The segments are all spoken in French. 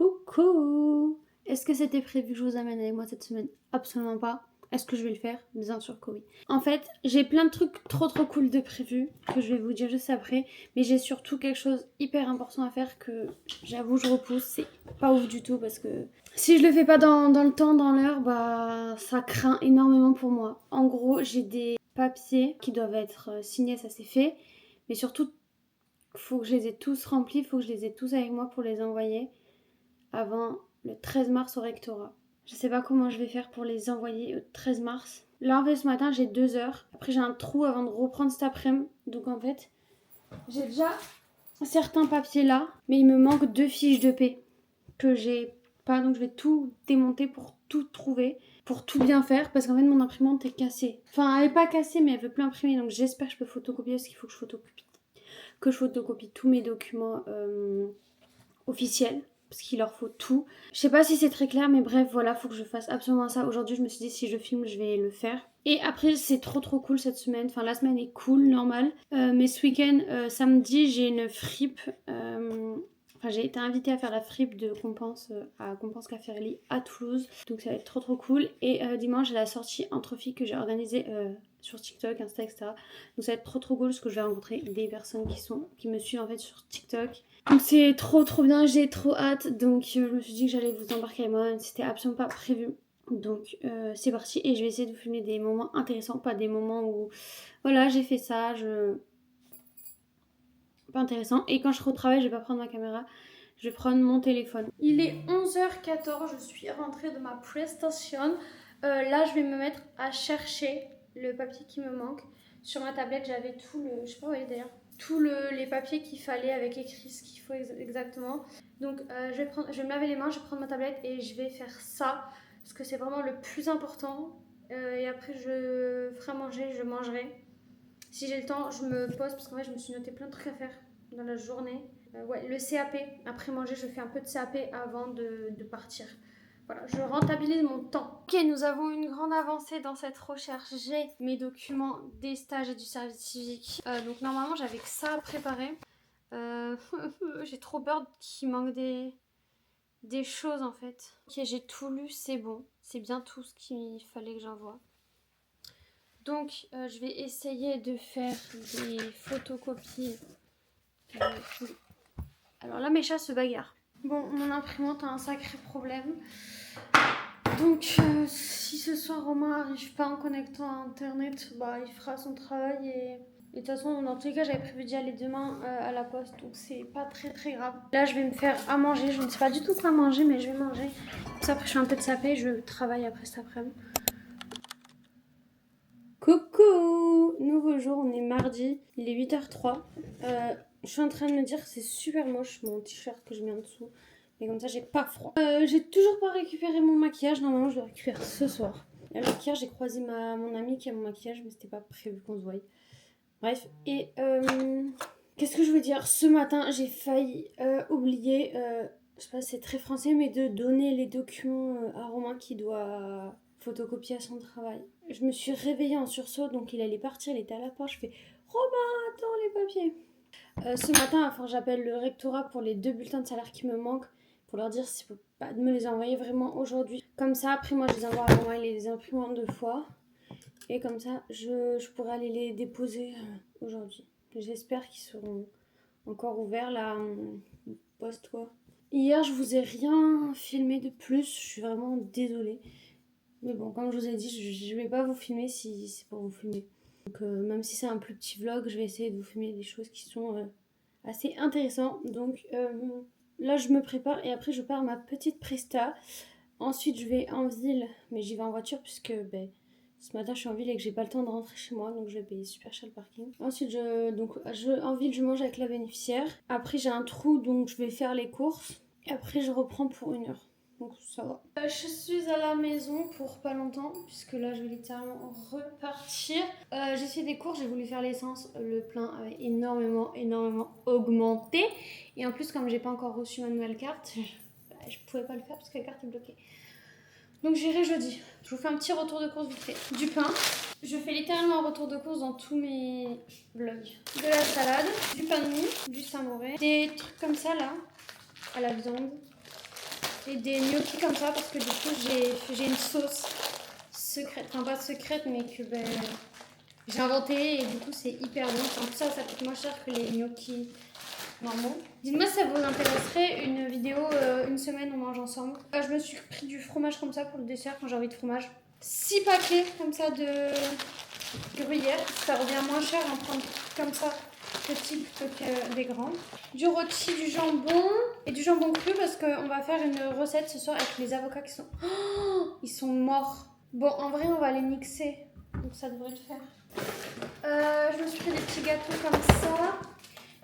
Coucou! Est-ce que c'était prévu que je vous amène avec moi cette semaine? Absolument pas. Est-ce que je vais le faire? Bien sûr que oui. En fait, j'ai plein de trucs trop cool de prévus que je vais vous dire juste après. Mais j'ai surtout quelque chose hyper important à faire que j'avoue je repousse. C'est pas ouf du tout parce que si je le fais pas dans le temps, dans l'heure, bah ça craint énormément pour moi. En gros, j'ai des papiers qui doivent être signés, ça c'est fait. Mais surtout, faut que je les ai tous remplis, faut que je les ai tous avec moi pour les envoyer avant le 13 mars au rectorat. Je sais pas comment je vais faire pour les envoyer au 13 mars. Là en fait ce matin j'ai 2 heures. Après j'ai un trou avant de reprendre cet après-midi. Donc en fait j'ai déjà certains papiers là. Mais il me manque 2 fiches de paie que j'ai pas. Donc je vais tout démonter pour tout trouver. Pour tout bien faire. Parce qu'en fait mon imprimante est cassée. Enfin elle est pas cassée mais elle veut plus imprimer. Donc j'espère que je peux photocopier parce qu'il faut que je photocopie tous mes documents officiels. Parce qu'il leur faut tout. Je sais pas si c'est très clair, mais bref, voilà, faut que je fasse absolument ça. Aujourd'hui, je me suis dit, si je filme, je vais le faire. Et après, c'est trop cool cette semaine. Enfin, la semaine est cool, normal. Mais ce week-end, samedi, j'ai une fripe. Enfin, j'ai été invitée à faire la fripe de Compense à Compense Café à Toulouse. Donc, ça va être trop cool. Et dimanche, j'ai la sortie entre filles que j'ai organisée sur TikTok, Insta, etc. Donc, ça va être trop cool parce que je vais rencontrer des personnes qui me suivent en fait sur TikTok. Donc c'est trop bien, j'ai trop hâte. Donc je me suis dit que j'allais vous embarquer avec moi, c'était absolument pas prévu. Donc c'est parti et je vais essayer de vous filmer des moments intéressants, pas des moments où voilà j'ai fait ça, pas intéressant. Et quand je retravaille, je vais pas prendre ma caméra, je vais prendre mon téléphone. Il est 11h14, je suis rentrée de ma prestation. Là je vais me mettre à chercher le papier qui me manque. Sur ma tablette j'avais tout le, je sais pas où elle est d'ailleurs, tous les papiers qu'il fallait avec écrit ce qu'il faut exactement. Donc je vais me laver les mains, je vais prendre ma tablette et je vais faire ça parce que c'est vraiment le plus important. Et après je ferai manger, je mangerai. Si j'ai le temps, je me pose parce qu'en fait je me suis noté plein de trucs à faire dans la journée. Ouais, le CAP, après manger je fais un peu de CAP avant de partir. Voilà, je rentabilise mon temps. Ok, nous avons une grande avancée dans cette recherche. J'ai mes documents des stages et du service civique. Donc normalement j'avais que ça à préparer. J'ai trop peur qu'il manque des choses en fait. Ok, j'ai tout lu, c'est bon. C'est bien tout ce qu'il fallait que j'envoie. Donc je vais essayer de faire des photocopies. Alors là mes chats se bagarrent. Bon, mon imprimante a un sacré problème. Donc si ce soir Romain n'arrive pas en connectant à internet, bah il fera son travail et de toute façon dans tous les cas j'avais prévu d'y aller demain à la poste, donc c'est pas très grave. Là je vais me faire à manger, je ne sais pas du tout quoi manger mais je vais manger. Comme ça après je fais un peu de sapé, je travaille après cet après-midi. Coucou! Nouveau jour, on est mardi, il est 8h03. Je suis en train de me dire que c'est super moche mon t-shirt que je mets en dessous. Mais comme ça j'ai pas froid. J'ai toujours pas récupéré mon maquillage, normalement je le récupère ce soir. Avec hier j'ai croisé mon amie qui a mon maquillage mais c'était pas prévu qu'on se voie. Bref, et qu'est-ce que je veux dire? Ce matin j'ai failli oublier, je sais pas si c'est très français mais de donner les documents à Romain qui doit photocopier à son travail. Je me suis réveillée en sursaut donc il allait partir, il était à la porte, je fais Romain attends les papiers. Ce matin, enfin, j'appelle le rectorat pour les 2 bulletins de salaire qui me manquent pour leur dire s'il ne faut pas me les envoyer vraiment aujourd'hui. Comme ça, après moi, je les envoie à Romain, il les imprime en 2 fois. Et comme ça, je pourrai aller les déposer aujourd'hui. J'espère qu'ils seront encore ouverts, la poste, quoi. Hier, je vous ai rien filmé de plus, je suis vraiment désolée. Mais bon, comme je vous ai dit, je vais pas vous filmer si c'est pour vous filmer. Donc même si c'est un plus petit vlog, je vais essayer de vous filmer des choses qui sont assez intéressantes. Donc là, je me prépare et après, je pars à ma petite presta. Ensuite, je vais en ville, mais j'y vais en voiture puisque ce matin, je suis en ville et que j'ai pas le temps de rentrer chez moi. Donc je vais payer super cher le parking. Ensuite, en ville, je mange avec la bénéficiaire. Après, j'ai un trou, donc je vais faire les courses. Et après, je reprends pour 1 heure. Donc ça va. Je suis à la maison pour pas longtemps, puisque là je vais littéralement repartir. J'ai fait des courses, j'ai voulu faire l'essence. Le plein avait énormément augmenté. Et en plus, comme j'ai pas encore reçu ma nouvelle carte, je pouvais pas le faire parce que la carte est bloquée. Donc j'irai jeudi. Je vous fais un petit retour de course vite fait. Du pain. Je fais littéralement un retour de course dans tous mes vlogs. De la salade, du pain de mie, du samouraï, des trucs comme ça là, à la viande. et des gnocchis comme ça parce que du coup j'ai une sauce secrète, enfin pas secrète mais que j'ai inventé et du coup c'est hyper bon. En plus ça coûte moins cher que les gnocchis normaux. Dites-moi si ça vous intéresserait une vidéo une semaine on mange ensemble. Je me suis pris du fromage comme ça pour le dessert quand j'ai envie de fromage. 6 paquets comme ça de gruyère, ça revient moins cher en prendre comme ça petit plutôt que des grands. Du rôti, du jambon et du jambon cru parce qu'on va faire une recette ce soir avec les avocats qui sont... Oh, ils sont morts. Bon, en vrai, on va les mixer. Donc ça devrait le faire. Je me suis pris des petits gâteaux comme ça.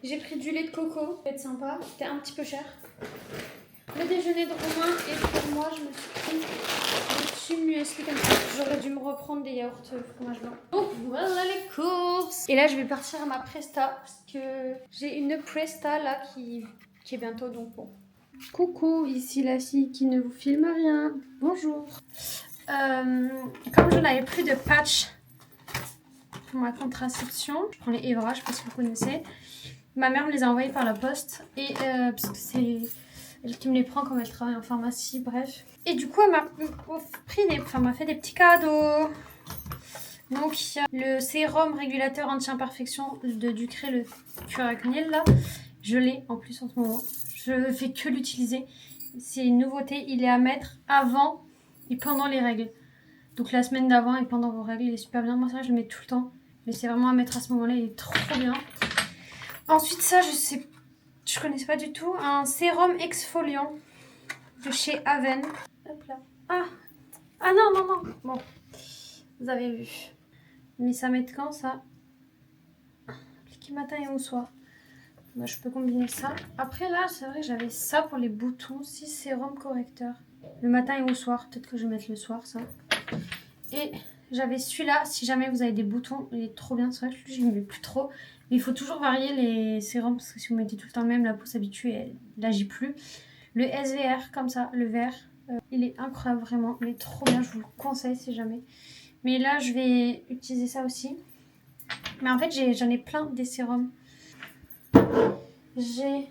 J'ai pris du lait de coco. Ça va être sympa. C'était un petit peu cher. Le déjeuner de Romain et pour moi, je me suis pris des petits muesli comme ça. J'aurais dû me reprendre des yaourts fromage blanc. Donc voilà les courses. Et là, je vais partir à ma presta parce que j'ai une presta là qui est bientôt donc bon. Coucou, ici la fille qui ne vous filme rien. Bonjour. Comme je n'avais plus de patch pour ma contraception, je prends les Evra, je sais pas si vous connaissez. Ma mère me les a envoyés par la poste et parce que c'est elle qui me les prend comme elle travaille en pharmacie, bref. Et du coup, elle m'a fait des petits cadeaux. Donc, il y a le sérum régulateur anti-imperfection de Ducré, le Curacnil, là. Je l'ai en plus en ce moment. Je ne fais que l'utiliser. C'est une nouveauté. Il est à mettre avant et pendant les règles. Donc, la semaine d'avant et pendant vos règles, il est super bien. Moi, ça, je le mets tout le temps. Mais c'est vraiment à mettre à ce moment-là. Il est trop bien. Ensuite, ça, je connaissais pas du tout. Un sérum exfoliant de chez Aven. Hop là. Ah non. Bon, vous avez vu. Mais ça met quand ça? Appliquer matin et au soir. Bah, je peux combiner ça. Après là, c'est vrai que j'avais ça pour les boutons. 6 sérum correcteur. Le matin et au soir. Peut-être que je vais mettre le soir ça. Et j'avais celui-là. Si jamais vous avez des boutons, il est trop bien. C'est vrai que je ne mets plus trop. Mais il faut toujours varier les sérums. Parce que si vous mettez tout le temps le même, la peau s'habitue et elle n'agit plus. Le SVR comme ça, le vert. Il est incroyable vraiment. Il est trop bien. Je vous le conseille si jamais. Mais là, je vais utiliser ça aussi. Mais en fait, j'en ai plein des sérums. J'ai...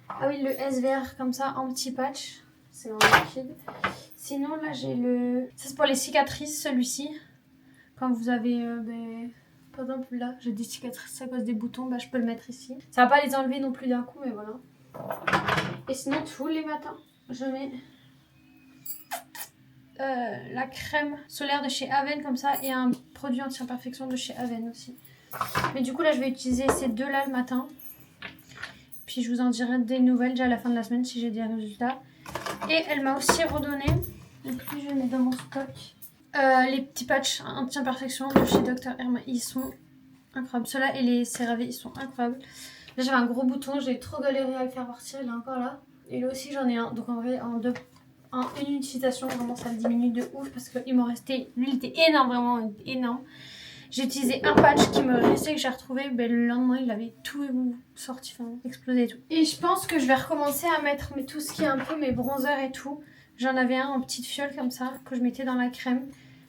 Ah oui, le SVR comme ça en petit patch. C'est en liquide. Sinon, là, j'ai le... Ça, c'est pour les cicatrices, celui-ci. Quand vous avez... par exemple, là, j'ai des cicatrices à cause des boutons. Bah, je peux le mettre ici. Ça va pas les enlever non plus d'un coup, mais voilà. Et sinon, tous les matins, je mets... la crème solaire de chez Aven comme ça et un produit anti-imperfection de chez Aven aussi. Mais du coup là je vais utiliser ces deux là le matin. Puis je vous en dirai des nouvelles déjà à la fin de la semaine si j'ai des résultats. Et elle m'a aussi redonné, donc je vais mettre dans mon stock, les petits patchs anti-imperfection de chez Dr Herma. Ils sont incroyables. Ceux-là et les CeraVe ils sont incroyables. Là j'avais un gros bouton, j'ai trop galéré à le faire partir, il est encore là. Et là aussi j'en ai un, donc en vrai en une utilisation, vraiment ça me diminue de ouf parce qu'il m'en restait, lui il était énorme, vraiment énorme. J'ai utilisé un patch qui me restait que j'ai retrouvé, le lendemain il avait tout sorti, enfin explosé et tout. Et je pense que je vais recommencer à mettre tout ce qui est un peu mes bronzers et tout. J'en avais un en petite fiole comme ça que je mettais dans la crème.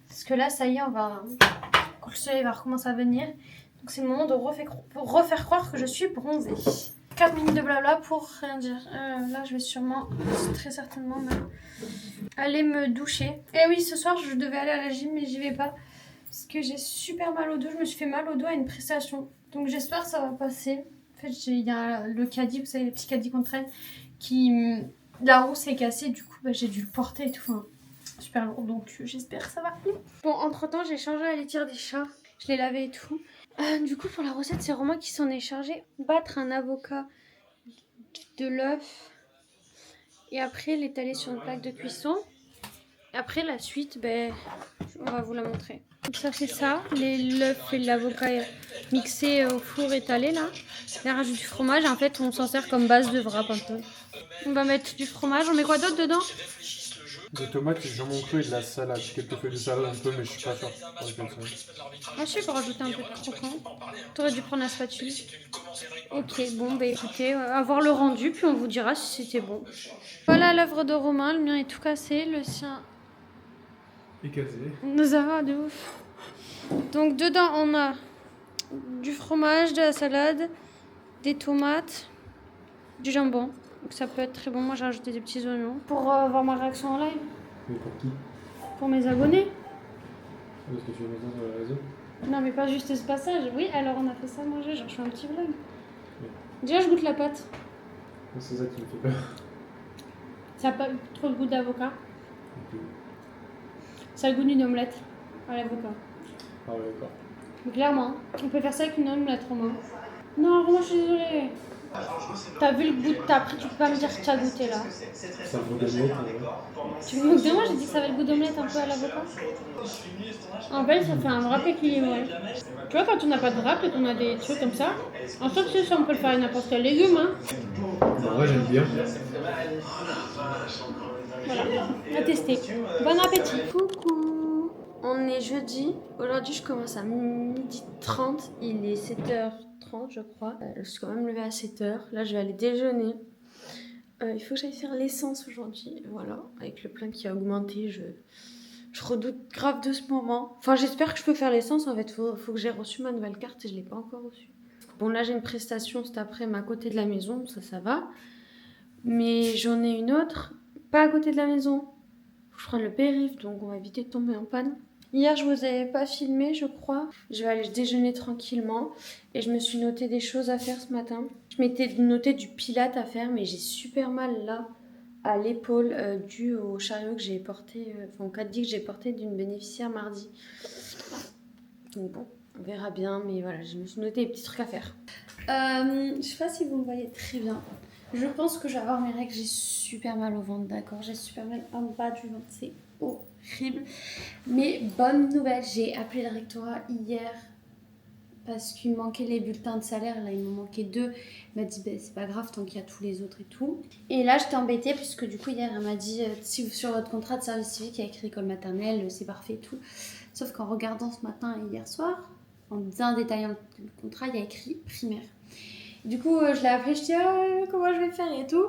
Parce que là ça y est, quand le soleil va recommencer à venir. Donc c'est le moment de refaire croire que je suis bronzée. 4 minutes de blabla pour rien dire. Là, je vais sûrement, très certainement, aller me doucher. Et oui, ce soir, je devais aller à la gym, mais j'y vais pas. Parce que j'ai super mal au dos. Je me suis fait mal au dos à une prestation. Donc j'espère que ça va passer. En fait, il y a le caddie, vous savez, les petits caddies qu'on traîne, qui... La roue s'est cassée. Du coup, j'ai dû le porter et tout. Enfin, super lourd. Donc j'espère que ça va aller. Bon, entre-temps, j'ai changé la litière des chats. Je l'ai lavé et tout. Du coup, pour la recette, c'est Romain qui s'en est chargé. Battre un avocat, de l'œuf et après l'étaler sur une plaque de cuisson. Après, la suite, on va vous la montrer. Donc ça fait ça, l'œuf et l'avocat mixés au four étalé là. Là, on rajoute du fromage. En fait, on s'en sert comme base de wrap un peu. On va mettre du fromage. On met quoi d'autre dedans? Des tomates, du jambon cru et de la salade. Quelques feuilles de salade un peu, mais je suis pas sûr. Ah, je sais, pour rajouter un peu de croquant. T'aurais dû prendre la spatule. Ok, bon, écoutez, à voir le rendu, puis on vous dira si c'était bon. Voilà l'œuvre de Romain. Le mien est tout cassé, le sien... Et casé. Nous avons de ouf. Donc dedans on a du fromage, de la salade, des tomates, du jambon. Donc ça peut être très bon. Moi j'ai rajouté des petits oignons. Pour voir ma réaction en live. Mais pour qui? Pour mes abonnés. Parce que tu veux mettre ça sur les réseaux? Non mais pas juste ce passage. Oui, alors on a fait ça manger, genre je fais un petit vlog. Oui. Déjà je goûte la pâte. C'est ça qui me fait peur. Ça n'a pas trop le goût d'avocat. Okay. Ça a le goût d'une omelette à l'avocat. Ah ouais, d'accord. Donc, clairement, on peut faire ça avec une omelette, Romain. Non, Romain, je suis désolée. T'as vu le goût que t'as pris, tu peux pas me dire que t'as goûté là. Ça me goût d'omelette, Tu me moques de moi, j'ai dit que ça avait le goût d'omelette un peu à l'avocat. En fait, ça fait un wrap équilibré. Tu vois, quand on n'a pas de wrap et qu'on a des trucs comme ça, en fait, c'est ça, on peut le faire avec n'importe quel légume. Hein. En vrai, j'aime bien. Voilà, à tester. Bon appétit. Coucou. On est jeudi. Aujourd'hui, je commence à 12h30. Il est 7h30, je crois. Je suis quand même levée à 7h. Là, je vais aller déjeuner. Il faut que j'aille faire l'essence aujourd'hui. Voilà, avec le plein qui a augmenté, je redoute grave de ce moment. Enfin, j'espère que je peux faire l'essence. En fait, faut que j'ai reçu ma nouvelle carte et je ne l'ai pas encore reçue. Bon, là, j'ai une prestation cet après-midi à côté de la maison. Ça va. Mais j'en ai une autre, pas à côté de la maison. Faut que je prenne le périph', donc on va éviter de tomber en panne. Hier, je vous avais pas filmé, je crois. Je vais aller déjeuner tranquillement. Et je me suis noté des choses à faire ce matin. Je m'étais noté du pilate à faire, mais j'ai super mal là, à l'épaule, dû au chariot que j'ai porté, au caddie que j'ai porté d'une bénéficiaire mardi. Donc bon, on verra bien, mais voilà, je me suis noté des petits trucs à faire. Je sais pas si vous me voyez très bien. Je pense que je vais avoir mes règles, j'ai super mal au ventre, d'accord? J'ai super mal en bas du ventre, c'est horrible. Mais bonne nouvelle, j'ai appelé le rectorat hier parce qu'il me manquait les bulletins de salaire, là il me manquait 2. Il m'a dit c'est pas grave tant qu'il y a tous les autres et tout. Et là j'étais embêtée puisque du coup hier elle m'a dit si sur votre contrat de service civique il y a écrit école maternelle, c'est parfait et tout. Sauf qu'en regardant ce matin et hier soir, en bien détaillant le contrat, il y a écrit primaire. Du coup, je l'ai appelée, je dis comment je vais faire et tout.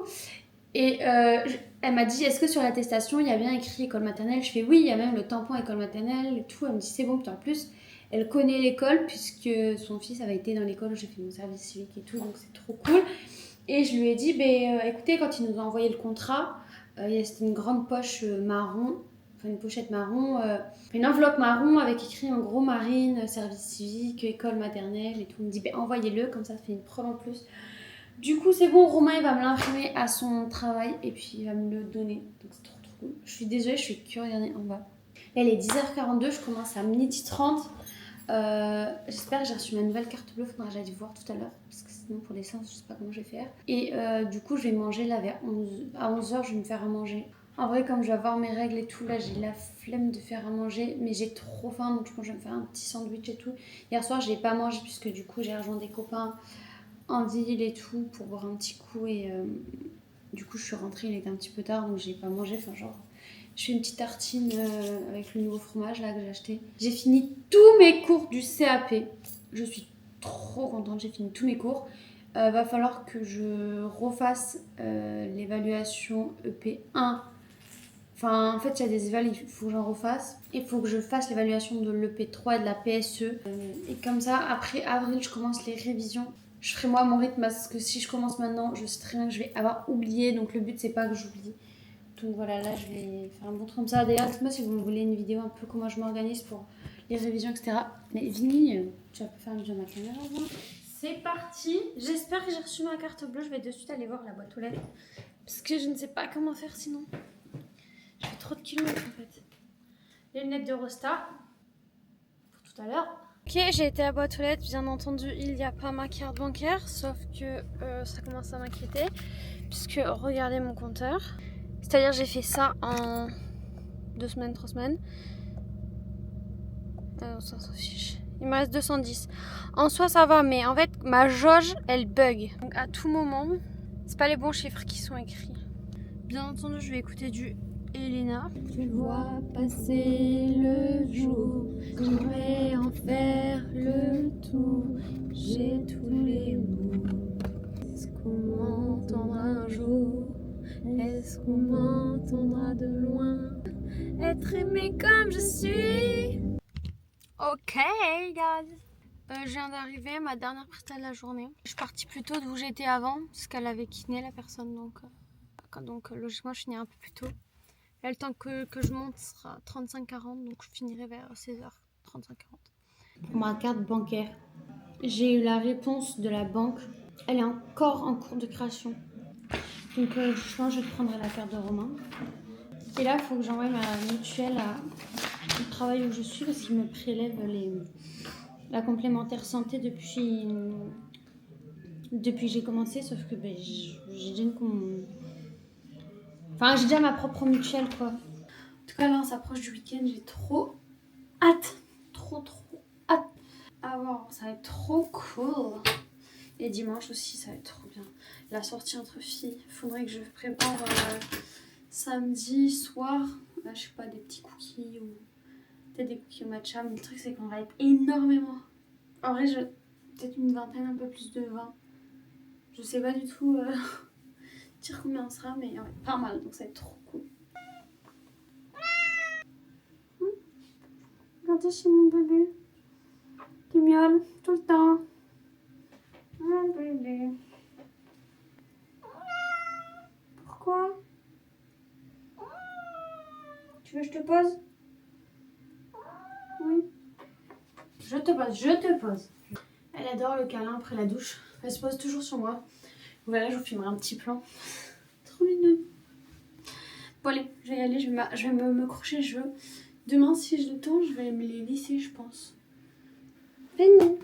Et elle m'a dit est-ce que sur l'attestation il y a bien écrit école maternelle? Je fais oui, il y a même le tampon école maternelle et tout. Elle me dit c'est bon, puis en plus elle connaît l'école puisque son fils avait été dans l'école où j'ai fait mon service civique et tout, donc c'est trop cool. Et je lui ai dit écoutez, quand il nous a envoyé le contrat, c'était une grande poche marron. Enfin, une pochette marron, une enveloppe marron avec écrit en gros marine, service civique, école maternelle et tout. Il me dit envoyez-le, comme ça fait une preuve en plus. Du coup c'est bon, Romain il va me l'imprimer à son travail et puis il va me le donner. Donc c'est trop cool. Je suis désolée, je suis curieuse, regardez en bas. Là, il est 10h42, je commence à 12h30. J'espère que j'ai reçu ma nouvelle carte bleue, faudra que j'aille voir tout à l'heure parce que sinon pour l'essence je sais pas comment je vais faire. Et du coup je vais manger là vers 11h. À 11h je vais me faire à manger. En vrai, comme je vais avoir mes règles et tout, là, j'ai la flemme de faire à manger, mais j'ai trop faim, donc je pense que je vais me faire un petit sandwich et tout. Hier soir, je n'ai pas mangé puisque du coup, j'ai rejoint des copains en ville et tout pour boire un petit coup et du coup, je suis rentrée, il était un petit peu tard, donc j'ai pas mangé. Enfin, genre, je fais une petite tartine avec le nouveau fromage là que j'ai acheté. J'ai fini tous mes cours du CAP. Je suis trop contente, j'ai fini tous mes cours. Va falloir que je refasse l'évaluation EP1. Enfin, en fait, il y a des évaluations, il faut que j'en refasse. Il faut que je fasse l'évaluation de l'EP3 et de la PSE. Et comme ça, après avril, je commence les révisions. Je ferai moi mon rythme parce que si je commence maintenant, je sais très bien que je vais avoir oublié. Donc le but, c'est pas que j'oublie. Donc voilà, là, je vais faire un bon truc comme ça. D'ailleurs, dites-moi si vous voulez une vidéo un peu comment je m'organise pour les révisions, etc. Mais Vini, tu vas pas faire une vidéo à ma caméra, moi. C'est parti. J'espère que j'ai reçu ma carte bleue. Je vais de suite aller voir la boîte aux lettres. Parce que je ne sais pas comment faire sinon. Je fais trop de kilomètres en fait. Les lunettes de Rosta. Pour tout à l'heure. Ok, j'ai été à boîte aux lettres. Bien entendu, il n'y a pas ma carte bancaire. Sauf que ça commence à m'inquiéter. Puisque regardez mon compteur. C'est-à-dire j'ai fait ça en 2 semaines, 3 semaines. On s'en fiche. Il me reste 210. En soi ça va, mais en fait ma jauge elle bug. Donc à tout moment, c'est pas les bons chiffres qui sont écrits. Bien entendu, je vais écouter du Elena. Je vois passer le jour, j'aimerais en faire le tour. J'ai tous les mots. Est-ce qu'on m'entendra un jour? Est-ce qu'on m'entendra de loin? Être aimé comme je suis. Ok, guys. Je viens d'arriver, ma dernière presta de la journée. Je suis partie plus tôt d'où j'étais avant, parce qu'elle avait kiné la personne, donc logiquement je finis un peu plus tôt. Là, le temps que je monte sera 35-40, donc je finirai vers 16h, 35-40. Pour ma carte bancaire, j'ai eu la réponse de la banque. Elle est encore en cours de création. Donc je pense que je prendrai la carte de Romain. Et là, il faut que j'envoie ma mutuelle au travail où je suis parce qu'ils me prélèvent la complémentaire santé depuis que j'ai commencé. Sauf que j'ai déjà ma propre mutuelle, quoi. En tout cas, là, on s'approche du week-end. J'ai trop hâte. Trop hâte. Ah wow, ça va être trop cool. Et dimanche aussi, ça va être trop bien. La sortie entre filles. Faudrait que je prépare samedi soir. Là, je sais pas, des petits cookies ou peut-être des cookies au matcha. Mais le truc, c'est qu'on va être énormément. En vrai, peut-être une vingtaine, un peu plus de 20. Je sais pas du tout dire combien on sera, mais ouais, pas mal. Donc ça va être trop cool. Regardez chez mon bébé. Qui miaule tout le temps. Mon bébé. Pourquoi? Tu veux que je te pose? Oui. Je te pose. Elle adore le câlin après la douche. Elle se pose toujours sur moi. Voilà, je vous filmerai un petit plan. Trop mignon. Bon allez, je vais y aller, je vais me crocher les cheveux. Demain, si j'ai le temps, je vais me les lisser, je pense. Venez.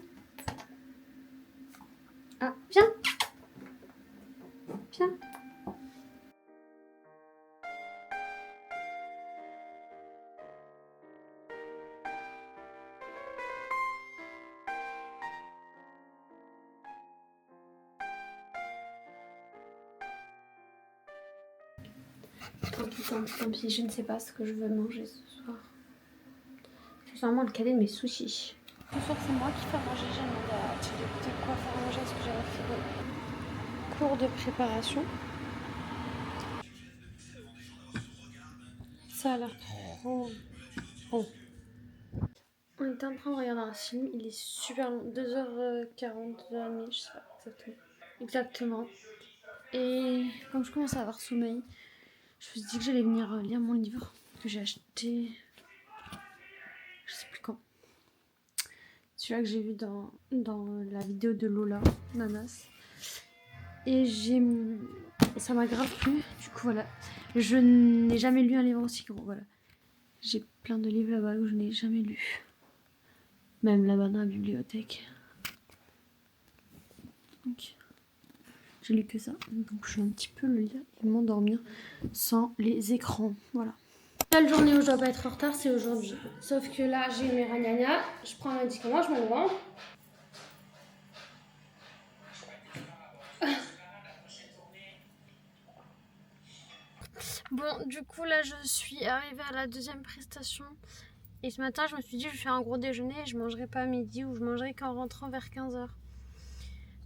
Ah, viens. Viens. Tant pis, je ne sais pas ce que je veux manger ce soir. C'est vraiment le cadet de mes sushis. Ce soir, c'est moi qui fais à manger. J'ai demandé à ChatGPT quoi faire à manger, parce que j'avais fait cours de préparation. Ça a l'air trop bon. On était en train de regarder un film, il est super long, 2h40, 2h30, je sais pas exactement. Et comme je commence à avoir sommeil, je me suis dit que j'allais venir lire mon livre que j'ai acheté, je sais plus quand. Celui-là que j'ai vu dans la vidéo de Lola, Nanas. Et ça m'a grave plu, du coup voilà. Je n'ai jamais lu un livre aussi gros, voilà. J'ai plein de livres là-bas que je n'ai jamais lus. Même là-bas dans la bibliothèque. Donc, j'ai lu que ça. Donc je vais un petit peu le lire et m'endormir sans les écrans. Voilà. La journée où je dois pas être en retard, c'est aujourd'hui. Sauf que là, j'ai mes ragnagnas. Je prends un médicament, je m'en vais. Bon, du coup, là, je suis arrivée à la deuxième prestation. Et ce matin, je me suis dit, je vais faire un gros déjeuner et je mangerai pas à midi ou je mangerai qu'en rentrant vers 15h.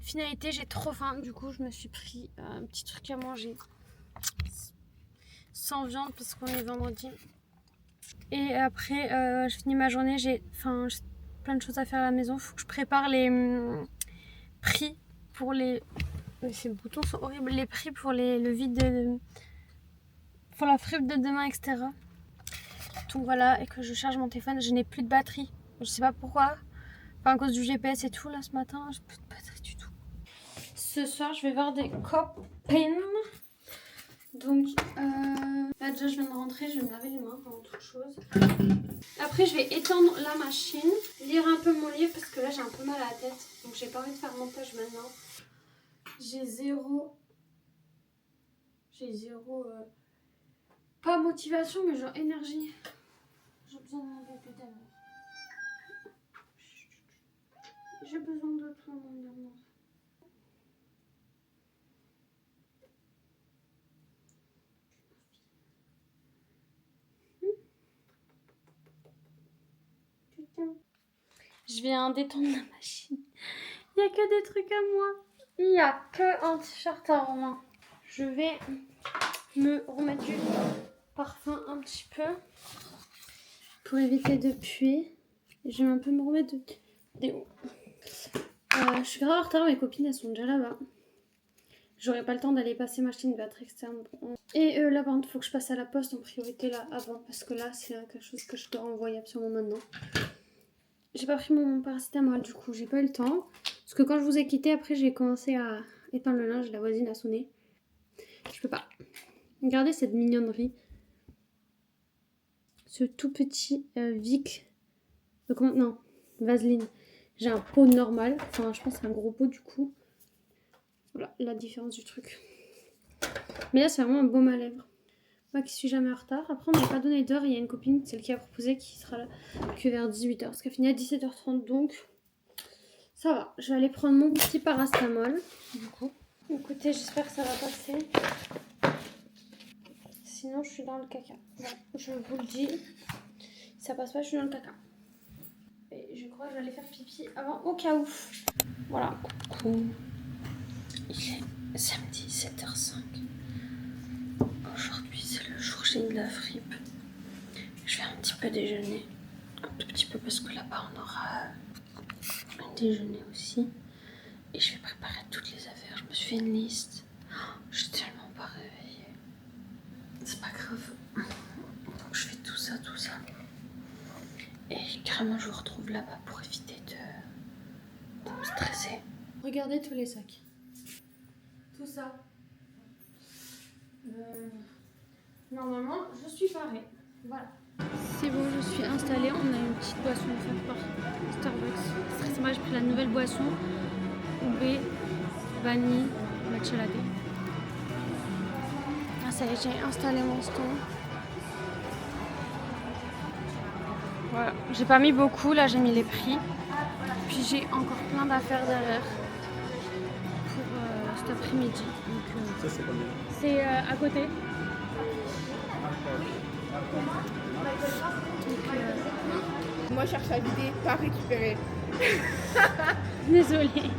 Finalité, j'ai trop faim. Du coup, je me suis pris un petit truc à manger. Sans viande parce qu'on est vendredi. Et après, je finis ma journée. J'ai plein de choses à faire à la maison. Il faut que je prépare les prix pour les... Ces boutons sont horribles. Les prix pour le vide pour la fripe de demain, etc. Donc voilà, et que je charge mon téléphone. Je n'ai plus de batterie. Je sais pas pourquoi. Enfin, à cause du GPS et tout, là, ce matin, j'ai plus de batterie du tout. Ce soir, je vais voir des copines. Donc, là, déjà, je viens de rentrer. Je vais me laver les mains avant toute chose. Après, je vais étendre la machine. Lire un peu mon livre, parce que là, j'ai un peu mal à la tête. Donc, j'ai pas envie de faire montage maintenant. J'ai zéro... pas motivation, mais genre énergie. J'ai besoin de mon bébé d'amour. J'ai besoin de toi, mon amour. Je viens d'étendre la machine. Il n'y a que des trucs à moi. Il n'y a que un t-shirt à Romain. Je vais me remettre du parfum un petit peu pour éviter de puer. Je vais un peu me remettre des Je suis grave en retard, mes copines elles sont déjà là-bas. J'aurai pas le temps d'aller passer ma chaîne de batterie externe. Et là par contre, faut que je passe à la poste en priorité là avant parce que là c'est quelque chose que je dois envoyer absolument maintenant. J'ai pas pris mon paracétamol du coup, j'ai pas eu le temps. Parce que quand je vous ai quitté, après j'ai commencé à éteindre le linge, la voisine a sonné. Je peux pas. Regardez cette mignonnerie. Ce tout petit Vic. Non, Vaseline. J'ai un pot normal. Enfin, je pense que c'est un gros pot du coup. Voilà la différence du truc. Mais là, c'est vraiment un baume à lèvres. Moi qui suis jamais en retard. Après, on n'a pas donné d'heure. Il y a une copine, celle qui a proposé, qui sera là que vers 18h. Parce qu'elle finit à 17h30. Donc, ça va. Je vais aller prendre mon petit paracétamol. Du coup. Écoutez, j'espère que ça va passer. Sinon, je suis dans le caca. Bon, je vous le dis. Si ça passe pas, je suis dans le caca. Et je crois que j'allais faire pipi avant au cas où. Voilà. Coucou. Il est samedi 7h05. Aujourd'hui, c'est le jour J de la fripe. Je vais un petit peu déjeuner. Un tout petit peu parce que là-bas, on aura un déjeuner aussi. Et je vais préparer toutes les affaires. Je me suis fait une liste. Je suis tellement pas réveillée. C'est pas grave. Donc, je fais tout ça. Et carrément, je vous retrouve là-bas pour éviter de me stresser. Regardez tous les sacs. Tout ça. Normalement, je suis parée. Voilà. C'est bon, je suis installée. On a une petite boisson offerte par Starbucks. C'est moi, j'ai pris la nouvelle boisson. Ube, vanille, matcha latte. Ah, ça y est, j'ai installé mon stand. Voilà. J'ai pas mis beaucoup, là j'ai mis les prix. Puis j'ai encore plein d'affaires derrière pour cet après-midi. Ça, c'est combien? C'est à côté. Moi, je cherche à vider, pas à récupérer. Désolée.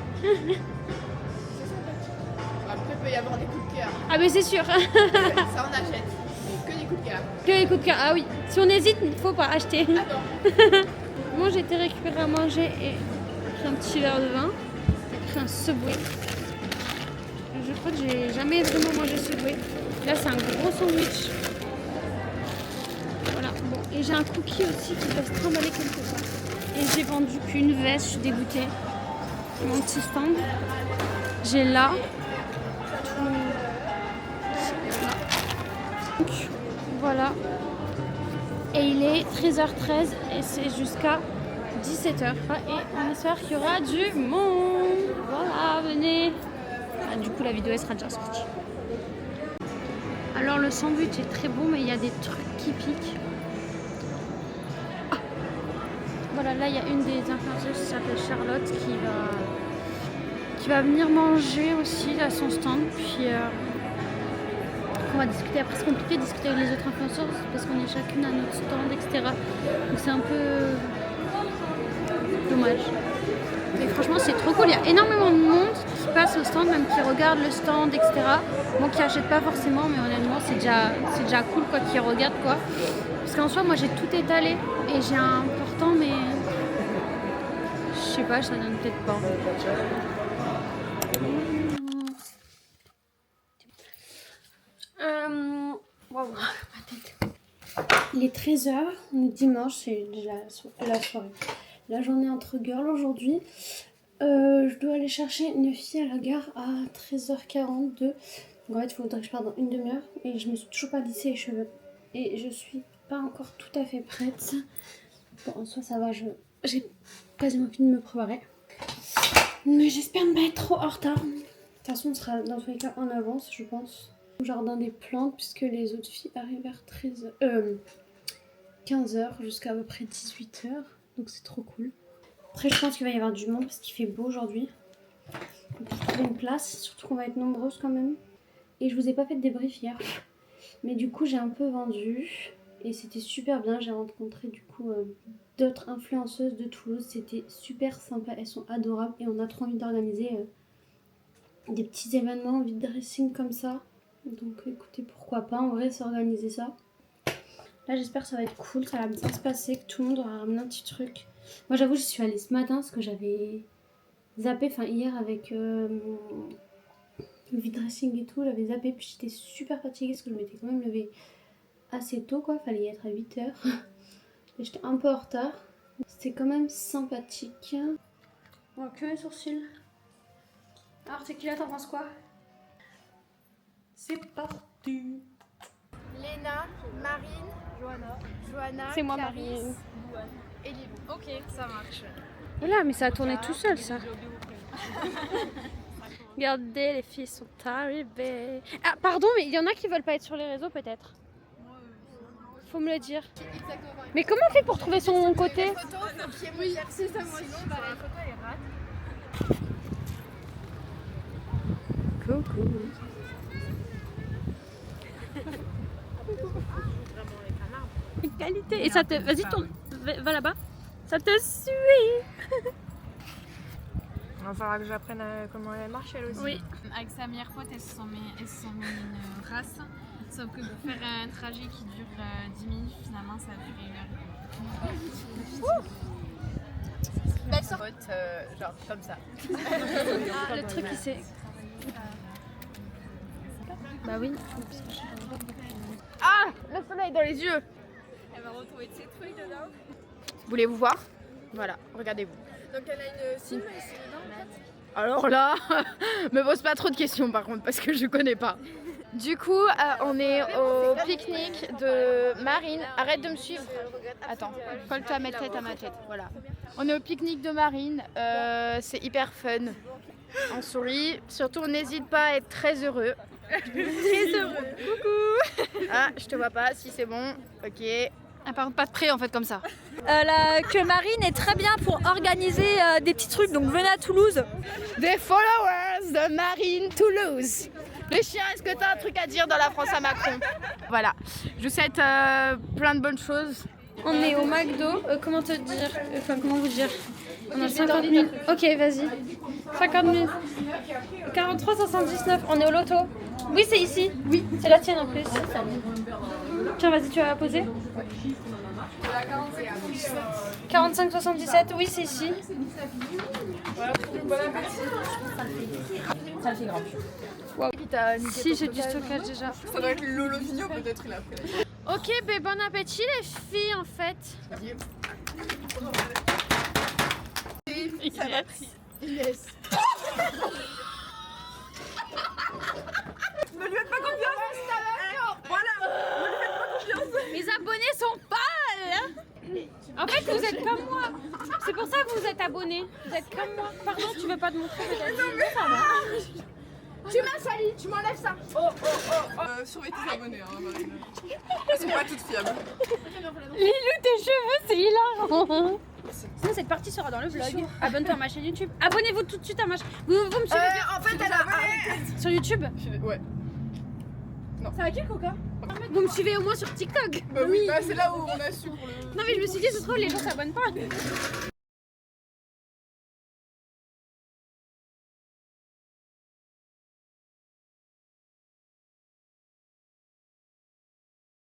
Après, il peut y avoir des coups de cœur. Ah mais c'est sûr. Ça, on achète. Que des coups de cœur. Que les coups de cœur. Ah oui. Si on hésite, il ne faut pas acheter. Ah non. Moi j'ai été récupérer à manger et pris un petit verre de vin. J'ai pris un Subway. Je crois que j'ai jamais vraiment mangé Subway. Là c'est un gros sandwich. Voilà. Bon. Et j'ai un cookie aussi qui peut se trimballer quelque part. Et j'ai vendu qu'une veste, je suis dégoûtée. Mon petit stand. J'ai là. Donc, voilà. Et il est 13h13 et c'est jusqu'à 17h. Et on espère qu'il y aura du monde. Voilà, venez. Ah, du coup, la vidéo elle sera déjà sortie. Alors, le sandwich est très bon, mais il y a des trucs qui piquent. Ah. Voilà, là, il y a une des influenceuses qui s'appelle Charlotte qui va venir manger aussi à son stand. Puis, on va discuter. Après, c'est compliqué de discuter avec les autres influenceurs parce qu'on est chacune à notre stand, etc. Donc, c'est un peu dommage. Mais franchement, c'est trop cool. Il y a énormément de monde qui passe au stand, même qui regarde le stand, etc. Bon, qui achète pas forcément, mais honnêtement, c'est déjà cool quoi, qui regarde quoi. Parce qu'en soi, moi, j'ai tout étalé et j'ai un portant, mais je sais pas, ça donne peut-être pas. Wow, ma tête. Il est 13h, on est dimanche, c'est déjà la soirée. La journée entre girls aujourd'hui. Je dois aller chercher une fille à la gare à 13h42. Donc en fait, il faudrait que je parte dans une demi-heure. Et je me suis toujours pas lissé les cheveux. Et je suis pas encore tout à fait prête. Bon, en soi, ça va, j'ai quasiment fini de me préparer. Mais j'espère ne pas être trop en retard. De toute façon, on sera dans tous les cas en avance, je pense. Au jardin des plantes, puisque les autres filles arrivent vers 15h jusqu'à à peu près 18h. Donc c'est trop cool. Après, je pense qu'il va y avoir du monde parce qu'il fait beau aujourd'hui. Donc, pour trouver une place, surtout qu'on va être nombreuses quand même. Et je vous ai pas fait de débrief hier. Mais du coup, j'ai un peu vendu. Et c'était super bien. J'ai rencontré du coup d'autres influenceuses de Toulouse. C'était super sympa. Elles sont adorables. Et on a trop envie d'organiser des petits événements vide dressing comme ça. Donc écoutez, pourquoi pas. On va s'organiser ça. Là, j'espère que ça va être cool. Ça va bien se passer. Que tout le monde aura ramené un petit truc. Moi, j'avoue, j'y suis allée ce matin parce que j'avais zappé, enfin hier avec le vide dressing et tout, j'avais zappé, puis j'étais super fatiguée parce que je m'étais quand même levée assez tôt quoi, fallait y être à 8h. Et j'étais un peu en retard. C'était quand même sympathique. On va que mes sourcils. Alors Tequila, t'en penses quoi? C'est parti. Léna, Marine, Johanna, C'est moi Clarisse Marine. et Lilou. Ok, ça marche. Voilà, mais ça a tourné tout seul ça. Regardez, les filles sont arrivées. Ah, pardon, mais il y en a qui veulent pas être sur les réseaux peut-être. Faut me le dire. Mais comment on fait pour trouver son côté? Oui, c'est ça, moi aussi. Coucou. Qualité. Et ça te... Vas-y, tourne. Va là-bas. Ça te suit. Il va falloir que j'apprenne comment elle marche elle aussi. Oui. Avec sa meilleure pote, elles se sont mis une race. Sauf que pour faire un trajet qui dure 10 minutes, finalement, ça a duré 1 heure. Belle sorte, genre comme ça. Ah, le truc, il s'est... Bah oui. Ah, le soleil dans les yeux. Elle va retrouver de ses trucs dedans. Voulez-vous voir? Voilà, regardez-vous. Donc elle a une cime ici dedans en fait. Alors là, me pose pas trop de questions par contre parce que je connais pas. Du coup, on est au pique-nique de Marine. Arrête de me suivre. Attends, colle-toi ma tête à ma tête. Voilà. On est au pique-nique de Marine. C'est hyper fun. On sourit. Surtout, n'hésite pas à être très heureux. Très heureux. Coucou. Ah, je te vois pas. Si c'est bon. Ok. Ah, par contre, pas de près en fait comme ça. Que Marine est très bien pour organiser des petits trucs, donc venez à Toulouse. Des followers de Marine Toulouse. Les chiens, est-ce que t'as un truc à dire dans la France à Macron? Voilà. Je vous souhaite plein de bonnes choses. On est au McDo. Comment te dire? Enfin, comment vous dire? On a 50 minutes. Ok, vas-y. 50 minutes. 43,79. On est au loto. Oui, c'est ici. Oui. C'est la tienne en plus. Tiens, vas-y, tu vas la poser. 45,77. Oui, c'est ici. Ça fait grave. Si, j'ai du stockage déjà. Ça doit être Lolo Vigno, peut-être il a fait. Ok, ben bon appétit les filles en fait. Yes. Ne lui faites pas confiance. Voilà, ne lui faites pas confiance. Mes abonnés sont pâles. En fait, vous êtes comme moi. C'est pour ça que vous êtes abonnés. Vous êtes comme moi. Pardon, tu veux pas te montrer peut-être? Ça va. Tu m'as sali, tu m'enlèves ça. Surveille tes abonnés, hein, Marine. Elles sont pas toutes fiables. Lilou, tes cheveux, c'est hilarant. Sinon, cette partie sera dans le vlog. Abonne-toi à ma chaîne YouTube. Abonnez-vous tout de suite à ma chaîne. Vous me suivez En fait, elle a arrêté. sur YouTube? Ouais. Ça va qui, Coca? Vous me suivez au moins sur TikTok? Bah oui, bah c'est là où on a su pour le. Non, mais je me suis dit, ce trouve, les gens s'abonnent pas.